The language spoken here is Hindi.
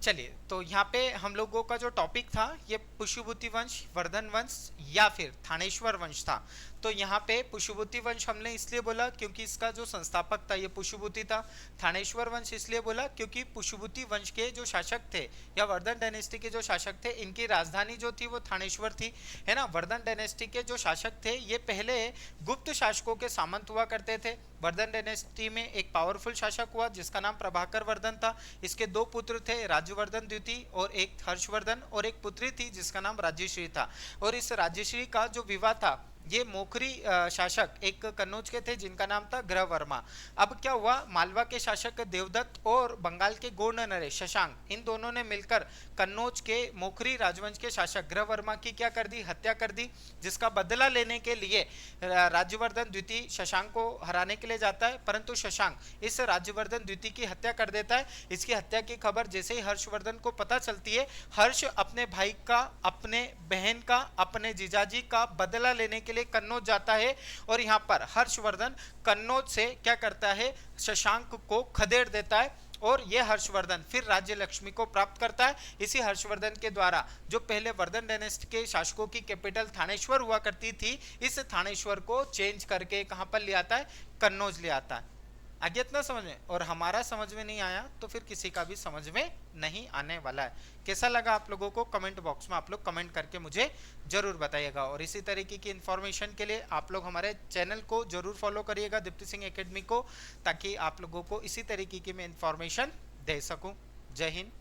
चलिए, तो यहाँ पे हम लोगों का जो टॉपिक था ये पुष्यभूति वंश, वर्धन वंश या फिर थानेश्वर वंश था। तो यहाँ पे पुष्यभूति वंश हमने इसलिए बोला क्योंकि इसका जो संस्थापक था ये पुष्यभूति था। थानेश्वर वंश इसलिए बोला क्योंकि पुष्यभूति वंश के जो शासक थे या वर्धन डायनेस्टी के जो शासक थे इनकी राजधानी जो थी वो थानेश्वर थी, है ना। वर्धन डायनेस्टी के जो शासक थे ये पहले गुप्त शासकों के सामंत हुआ करते थे। वर्धन डायनेस्टी में एक पावरफुल शासक हुआ जिसका नाम प्रभाकर वर्धन था। इसके दो पुत्र थे, राज्यवर्धन द्वितीय और एक हर्षवर्धन, और एक पुत्री थी जिसका नाम राज्यश्री था। और इस राज्यश्री का जो विवाह था ये मोखरी शासक एक कन्नौज के थे जिनका नाम था ग्रहवर्मा। अब क्या हुआ, मालवा के शासक देवदत्त और बंगाल के गौड़ नरेश शशांक, इन दोनों ने मिलकर कन्नौज के मोखरी राजवंश के शासक ग्रहवर्मा की क्या कर दी, हत्या कर दी। जिसका बदला लेने के लिए राज्यवर्धन द्वितीय शशांक को हराने के लिए जाता है, परंतु शशांक इस राज्यवर्धन द्वितीय की हत्या कर देता है। इसकी हत्या की खबर जैसे ही हर्षवर्धन को पता चलती है, हर्ष अपने भाई का, अपने बहन का, अपने जीजाजी का बदला लेने के लिए कन्नौज जाता है। और यहाँ पर हर्षवर्धन कन्नौज से क्या करता है, शशांक को खदेड़ देता है और यह हर्षवर्धन फिर राज्य लक्ष्मी को प्राप्त करता है। इसी हर्षवर्धन के द्वारा जो पहले वर्धन डायनेस्टी के शासकों की कैपिटल थानेश्वर हुआ करती थी, इस थानेश्वर को चेंज करके कहां पर ले आता है, कन्नौज ले आता है। आगे इतना समझ में, और हमारा समझ में नहीं आया तो फिर किसी का भी समझ में नहीं आने वाला है। कैसा लगा आप लोगों को, कमेंट बॉक्स में आप लोग कमेंट करके मुझे जरूर बताइएगा। और इसी तरीके की इन्फॉर्मेशन के लिए आप लोग हमारे चैनल को जरूर फॉलो करिएगा, दीप्ति सिंह एकेडमी को, ताकि आप लोगों को इसी तरीके की मैं इन्फॉर्मेशन दे सकूं। जय हिंद,